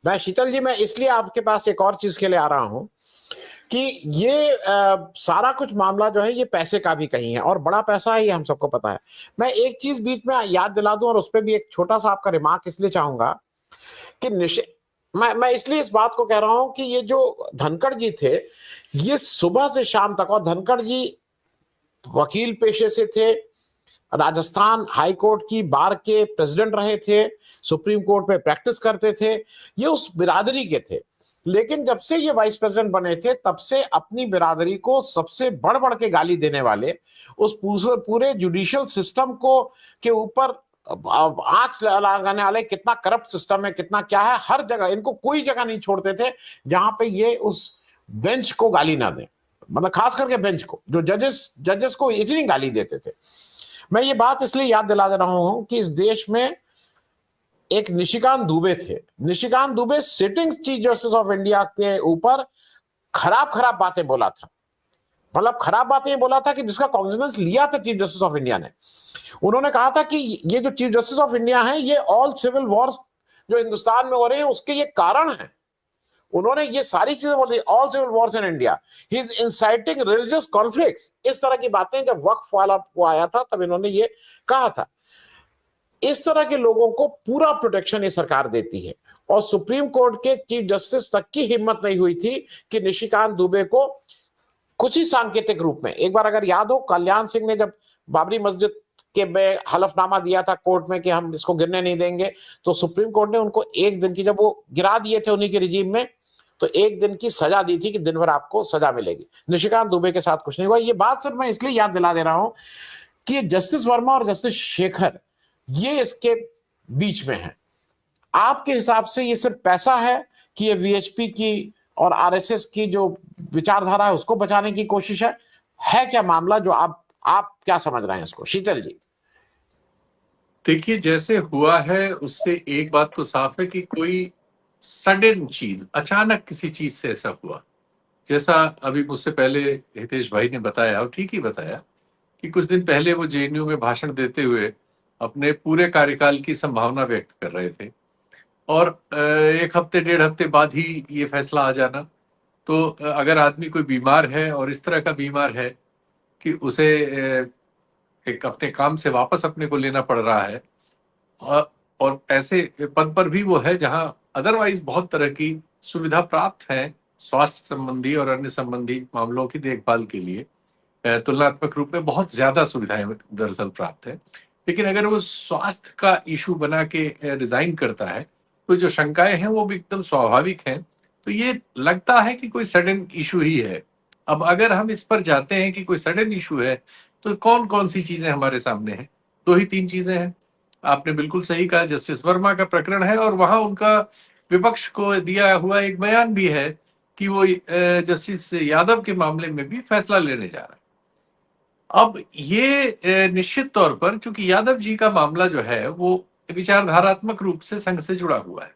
मैं शीतल जी, मैं इसलिए आपके पास एक और चीज के लिए आ रहा हूं कि ये सारा कुछ मामला जो है ये पैसे का भी कहीं है, और बड़ा पैसा है, ये हम सबको पता है। मैं एक चीज बीच में याद दिला दूं, और उस पर भी एक छोटा सा आपका रिमार्क इसलिए चाहूंगा कि मैं इसलिए इस बात को कह रहा हूं कि ये जो धनखड़ जी थे, ये सुबह से शाम तक, और धनखड़ जी वकील पेशे से थे, राजस्थान हाई कोर्ट की बार के प्रेसिडेंट रहे थे, सुप्रीम कोर्ट में प्रैक्टिस करते थे, ये उस बिरादरी के थे। लेकिन जब से ये वाइस प्रेसिडेंट बने थे, तब से अपनी बिरादरी को सबसे बढ़ बढ़ के गाली देने वाले, उस पूरे जुडिशियल सिस्टम को के ऊपर आंच लगाने वाले, कितना करप्ट सिस्टम है, कितना क्या है, हर जगह इनको कोई जगह नहीं छोड़ते थे जहां पे ये उस बेंच को गाली ना दें। मतलब खास करके बेंच को, जो जजेस को इतनी गाली देते थे। मैं ये बात इसलिए याद दिला दे रहा हूं कि इस देश में एक निशिकांत दुबे थे। Nishikant Dubey sitting chief justice of India के ऊपर खराब खराब बातें बोला था। मतलब खराब बातें ये बोला था कि जिसका कॉग्निजेंस लिया था चीफ जस्टिस ऑफ इंडिया ने। उन्होंने कहा था कि ये जो चीफ जस्टिस ऑफ इंडिया है, ये ऑल सिविल वॉर्स जो हिंदुस्तान में हो रहे हैं उसके ये कारण है। उन्होंने ये सारी चीजें बोली, all civil wars in India, he is inciting religious conflicts. इस तरह की बातें जब वक्फ वाला को आया था, तब इन्होंने ये कहा था। इस तरह के लोगों को पूरा प्रोटेक्शन ये सरकार देती है, और सुप्रीम कोर्ट के चीफ जस्टिस तक की हिम्मत नहीं हुई थी कि निशिकांत दुबे को कुछ ही सांकेतिक रूप में, एक बार अगर याद हो, कल्याण सिंह ने जब बाबरी मस्जिद के में हलफनामा दिया था कोर्ट में कि हम इसको गिरने नहीं देंगे, तो सुप्रीम कोर्ट ने उनको एक दिन की, जब वो गिरा दिए थे उन्हीं के रिजीम में, तो एक दिन की सजा दी थी कि दिन भर आपको सजा मिलेगी। निशिकांत दुबे के साथ कुछ नहीं हुआ। ये बात सिर्फ मैं इसलिए याद दिला दे रहा हूं कि जस्टिस वर्मा और जस्टिस शेखर ये इसके बीच में है। आपके हिसाब से ये सिर्फ पैसा है कि ये वीएचपी की और आरएसएस की जो विचारधारा है उसको बचाने की कोशिश है क्या मामला? जो आप क्या समझ रहे हैं इसको, शीतल जी? देखिए, जैसे हुआ है उससे एक बात तो साफ है कि कोई सडन चीज, अचानक किसी चीज से ऐसा हुआ, जैसा अभी मुझसे पहले हितेश भाई ने बताया, और ठीक ही बताया, कि कुछ दिन पहले वो जेएनयू में भाषण देते हुए अपने पूरे कार्यकाल की संभावना व्यक्त कर रहे थे, और एक हफ्ते डेढ़ हफ्ते बाद ही ये फैसला आ जाना। तो अगर आदमी कोई बीमार है और इस तरह का बीमार है कि उसे एक अपने काम से वापस अपने को लेना पड़ रहा है, और ऐसे पद पर भी वो है जहां अदरवाइज बहुत तरह की सुविधा प्राप्त है, स्वास्थ्य संबंधी और अन्य संबंधी मामलों की देखभाल के लिए तुलनात्मक रूप में बहुत ज्यादा सुविधाएं दरअसल प्राप्त है। लेकिन अगर वो स्वास्थ्य का इशू बना के रिजाइन करता है, तो जो शंकाएं हैं वो भी एकदम स्वाभाविक हैं। तो ये लगता है कि कोई सडन इशू ही है। अब अगर हम इस पर जाते हैं कि कोई सडन इशू है, तो कौन कौन सी चीजें हमारे सामने हैं? दो ही तीन चीजें हैं। आपने बिल्कुल सही कहा, जस्टिस वर्मा का प्रकरण है, और वहां उनका विपक्ष को दिया हुआ एक बयान भी है कि वो जस्टिस यादव के मामले में भी फैसला लेने जा रहा है। अब ये निश्चित तौर पर, चूंकि यादव जी का मामला जो है वो विचारधारात्मक रूप से संघ से जुड़ा हुआ है।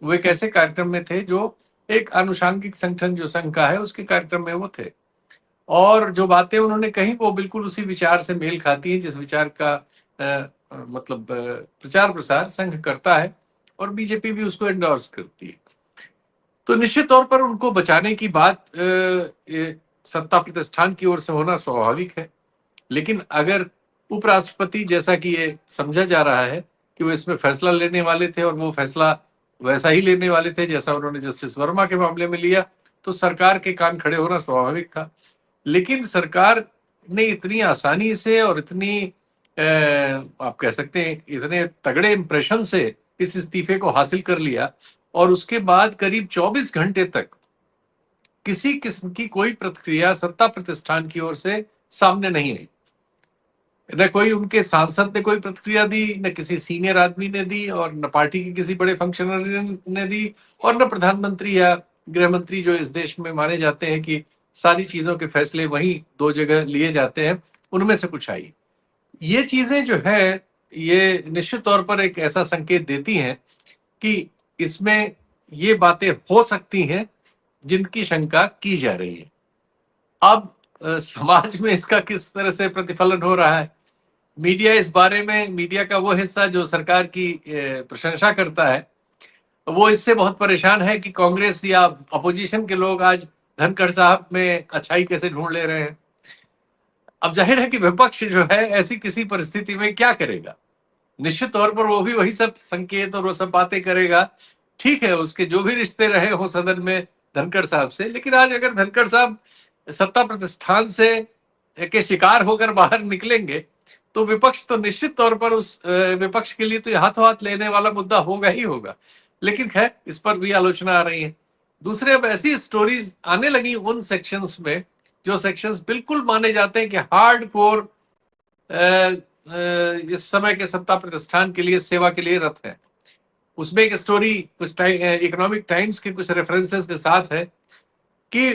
वो एक ऐसे कार्यक्रम में थे जो एक आनुषांगिक संगठन जो संघ का है उसके कार्यक्रम में वो थे, और जो बातें उन्होंने कही वो बिल्कुल उसी विचार से मेल खाती है जिस विचार का मतलब प्रचार प्रसार संघ करता है, और बीजेपी भी उसको एंडोर्स करती है। तो निश्चित तौर पर उनको बचाने की बात सत्ता प्रतिष्ठान की ओर से होना स्वाभाविक है। लेकिन अगर उपराष्ट्रपति, जैसा कि ये समझा जा रहा है कि वो इसमें फैसला लेने वाले थे, और वो फैसला वैसा ही लेने वाले थे जैसा उन्होंने जस्टिस वर्मा के मामले में लिया, तो सरकार के कान खड़े होना स्वाभाविक था। लेकिन सरकार ने इतनी आसानी से और इतनी आप कह सकते हैं इतने तगड़े इंप्रेशन से इस इस्तीफे को हासिल कर लिया, और उसके बाद करीब 24 घंटे तक किसी किस्म की कोई प्रतिक्रिया सत्ता प्रतिष्ठान की ओर से सामने नहीं आई। न कोई उनके सांसद ने कोई प्रतिक्रिया दी, न किसी सीनियर आदमी ने दी, और न पार्टी के किसी बड़े फंक्शनरी ने दी, और न प्रधानमंत्री या गृह मंत्री, जो इस देश में माने जाते हैं कि सारी चीजों के फैसले वहीं दो जगह लिए जाते हैं, उनमें से कुछ आई। ये चीजें जो है ये निश्चित तौर पर एक ऐसा संकेत देती हैं कि इसमें ये बातें हो सकती हैं जिनकी शंका की जा रही है। अब समाज में इसका किस तरह से प्रतिफलन हो रहा है, मीडिया इस बारे में, मीडिया का वो हिस्सा जो सरकार की प्रशंसा करता है, वो इससे बहुत परेशान है कि कांग्रेस या अपोजिशन के लोग आज धनखड़ साहब में अच्छाई कैसे ढूंढ ले रहे हैं। अब जाहिर है कि विपक्ष जो है ऐसी किसी परिस्थिति में क्या करेगा, निश्चित तौर पर वो भी वही सब संकेत और वो सब बातें करेगा। ठीक है, उसके जो भी रिश्ते रहे हो सदन में धनखड़ साहब से, लेकिन आज अगर धनखड़ साहब सत्ता प्रतिष्ठान से के शिकार होकर बाहर निकलेंगे तो विपक्ष तो निश्चित तौर पर उस विपक्ष के लिए तो हाथों हाथ लेने वाला मुद्दा होगा ही होगा। लेकिन खैर, इस पर भी आलोचना आ रही है। दूसरे, अब ऐसी स्टोरीज आने लगी उन सेक्शंस में जो सेक्शंस बिल्कुल माने जाते हैं कि हार्ड कोर इस समय के सत्ता प्रतिष्ठान के लिए, सेवा के लिए रत है। उसमें एक स्टोरी कुछ इकोनॉमिक टाइम्स के कुछ रेफरेंसेस के साथ है कि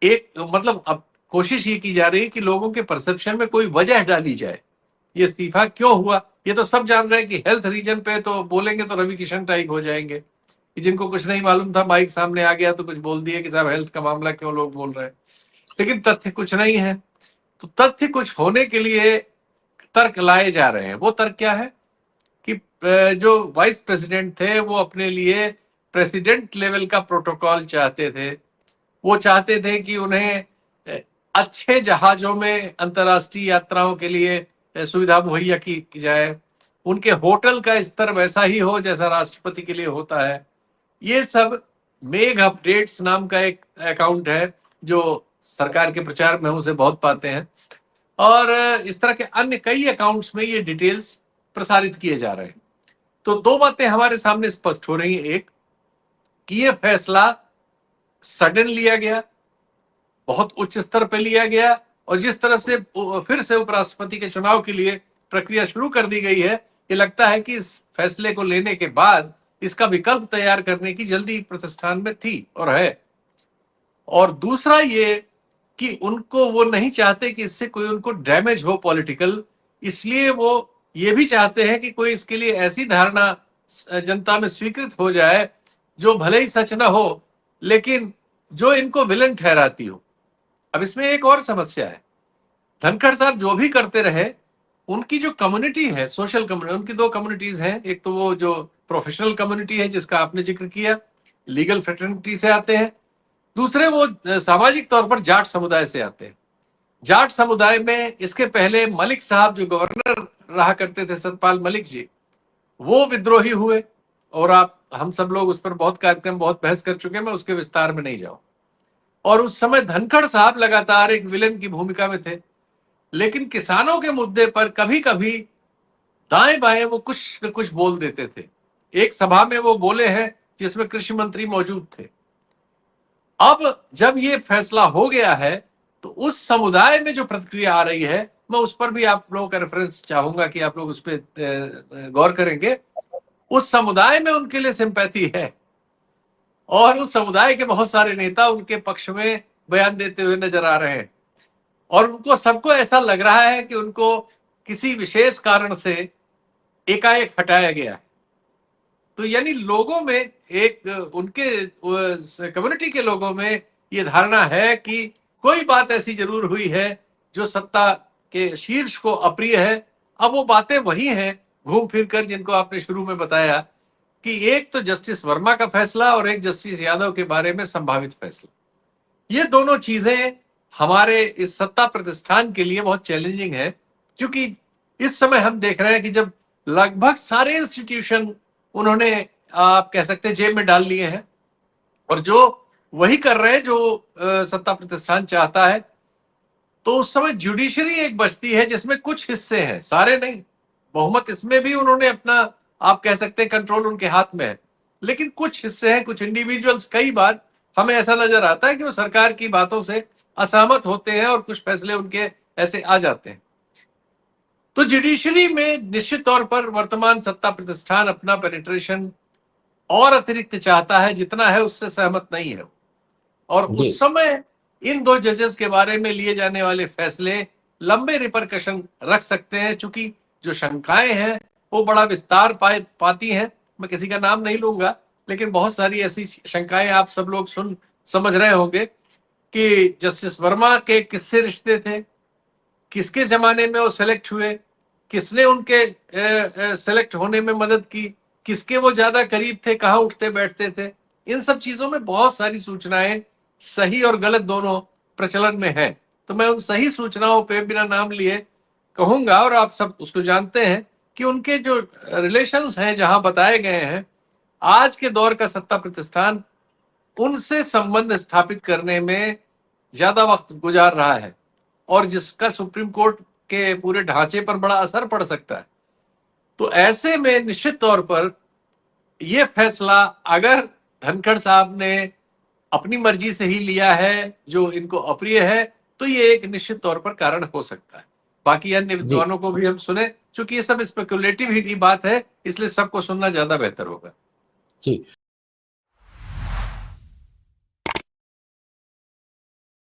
एक मतलब अब कोशिश ये की जा रही है कि लोगों के परसेप्शन में कोई वजह डाली जाए, ये इस्तीफा क्यों हुआ। ये तो सब जान रहे हैं कि हेल्थ रीजन पे तो बोलेंगे तो रवि किशन टाइप हो जाएंगे कि जिनको कुछ नहीं मालूम था माइक सामने आ गया तो कुछ बोल दिए कि साहब हेल्थ का मामला क्यों लोग बोल रहे हैं, लेकिन तथ्य कुछ नहीं है। तो तथ्य कुछ होने के लिए तर्क लाए जा रहे हैं। वो तर्क क्या है कि जो वाइस प्रेसिडेंट थे वो अपने लिए प्रेसिडेंट लेवल का प्रोटोकॉल चाहते थे। वो चाहते थे कि उन्हें अच्छे जहाजों में अंतर्राष्ट्रीय यात्राओं के लिए सुविधा मुहैया की जाए, उनके होटल का स्तर वैसा ही हो जैसा राष्ट्रपति के लिए होता है। ये सब मेघ अपडेट्स नाम का एक अकाउंट है जो सरकार के प्रचार में उसे बहुत पाते हैं, और इस तरह के अन्य कई अकाउंट्स में ये डिटेल्स प्रसारित किए जा रहे हैं। तो दो बातें हमारे सामने स्पष्ट हो रही हैं। एक, कि ये फैसला सडन लिया गया, बहुत उच्च स्तर पर लिया गया, और जिस तरह से फिर से उपराष्ट्रपति के चुनाव के लिए प्रक्रिया शुरू कर दी गई है, ये लगता है कि इस फैसले को लेने के बाद इसका विकल्प तैयार करने की जल्दी प्रतिष्ठान में थी और है। और दूसरा ये कि उनको, वो नहीं चाहते कि इससे कोई उनको डैमेज हो पॉलिटिकल, इसलिए वो ये भी चाहते हैं कि कोई इसके लिए ऐसी धारणा जनता में स्वीकृत हो जाए जो भले ही सच ना हो लेकिन जो इनको विलन ठहराती हो। अब इसमें एक और समस्या है, धनखड़ साहब जो भी करते रहे, उनकी जो कम्युनिटी है, सोशल कम्युनिटी, उनकी दो कम्युनिटीज हैं। एक तो वो जो प्रोफेशनल कम्युनिटी है जिसका आपने जिक्र किया, लीगल फ्रेटर्निटी से आते हैं। दूसरे वो सामाजिक तौर पर जाट समुदाय से आते हैं। जाट समुदाय में इसके पहले मलिक साहब जो गवर्नर रहा करते थे, सतपाल मलिक जी, वो विद्रोही हुए, और हम सब लोग उस पर बहुत कार्यक्रम, बहुत बहस कर चुके हैं, मैं उसके विस्तार में नहीं जाऊं। और उस समय धनखड़ साहब लगातार एक विलेन की भूमिका में थे, लेकिन किसानों के मुद्दे पर कभी कभी दाएं बाएं वो कुछ न कुछ बोल देते थे। एक सभा में वो बोले हैं जिसमें कृषि मंत्री मौजूद थे। अब जब ये फैसला हो गया है तो उस समुदाय में जो प्रतिक्रिया आ रही है, मैं उस पर भी आप लोगों का रेफरेंस चाहूंगा कि आप लोग उस पर गौर करेंगे। उस समुदाय में उनके लिए सिंपैथी है, और उस समुदाय के बहुत सारे नेता उनके पक्ष में बयान देते हुए नजर आ रहे हैं, और उनको सबको ऐसा लग रहा है कि उनको किसी विशेष कारण से एकाएक हटाया गया है। तो यानी लोगों में एक, उनके कम्युनिटी के लोगों में ये धारणा है कि कोई बात ऐसी जरूर हुई है जो सत्ता के शीर्ष को अप्रिय है। अब वो बातें वही हैं घूम फिर कर जिनको आपने शुरू में बताया कि एक तो जस्टिस वर्मा का फैसला और एक जस्टिस यादव के बारे में संभावित फैसला। ये दोनों चीजें हमारे इस सत्ता प्रतिष्ठान के लिए बहुत चैलेंजिंग है, क्योंकि इस समय हम देख रहे हैं कि जब लगभग सारे इंस्टीट्यूशन उन्होंने, आप कह सकते हैं, जेब में डाल लिए हैं, और जो वही कर रहे हैं जो सत्ता प्रतिष्ठान चाहता है, तो उस समय जुडिशरी एक बचती है जिसमें कुछ हिस्से हैं, सारे नहीं। बहुमत इसमें भी उन्होंने अपना, आप कह सकते हैं, कंट्रोल उनके हाथ में है, लेकिन कुछ हिस्से हैं, कुछ इंडिविजुअल्स, कई बार हमें ऐसा नजर आता है कि वो सरकार की बातों से असहमत होते हैं और कुछ फैसले उनके ऐसे आ जाते हैं। तो जुडिशरी में निश्चित तौर पर वर्तमान सत्ता प्रतिष्ठान अपना पेनिट्रेशन और अतिरिक्त चाहता है, जितना है उससे सहमत नहीं है। और जी। उस समय इन दो जजेस के बारे में लिए जाने वाले फैसले लंबे रिपरकशन रख सकते हैं, चूंकि जो शंकाएं हैं वो बड़ा विस्तार पाती हैं। मैं किसी का नाम नहीं लूंगा, लेकिन बहुत सारी ऐसी शंकाएं आप सब लोग समझ रहे होंगे कि जस्टिस वर्मा के किससे रिश्ते थे, किसके जमाने में वो सेलेक्ट हुए, किसने उनके सेलेक्ट होने में मदद की, किसके वो ज्यादा करीब थे, कहाँ उठते बैठते थे, इन सब चीजों में बहुत सारी सूचनाएं सही और गलत दोनों प्रचलन में है। तो मैं उन सही सूचनाओं पे बिना नाम लिए कहूंगा, और आप सब उसको जानते हैं, कि उनके जो रिलेशंस हैं जहां बताए गए हैं, आज के दौर का सत्ता प्रतिष्ठान उनसे संबंध स्थापित करने में ज्यादा वक्त गुजार रहा है, और जिसका सुप्रीम कोर्ट के पूरे ढांचे पर बड़ा असर पड़ सकता है। तो ऐसे में निश्चित तौर पर यह फैसला अगर धनखड़ साहब ने अपनी मर्जी से ही लिया है जो इनको अप्रिय है, तो ये एक निश्चित तौर पर कारण हो सकता है। बाकी अन्य जी विद्वानों को भी हम सुने, क्योंकि ये सब स्पेकुलेटिव ही बात है, इसलिए सबको सुनना ज्यादा बेहतर होगा। जी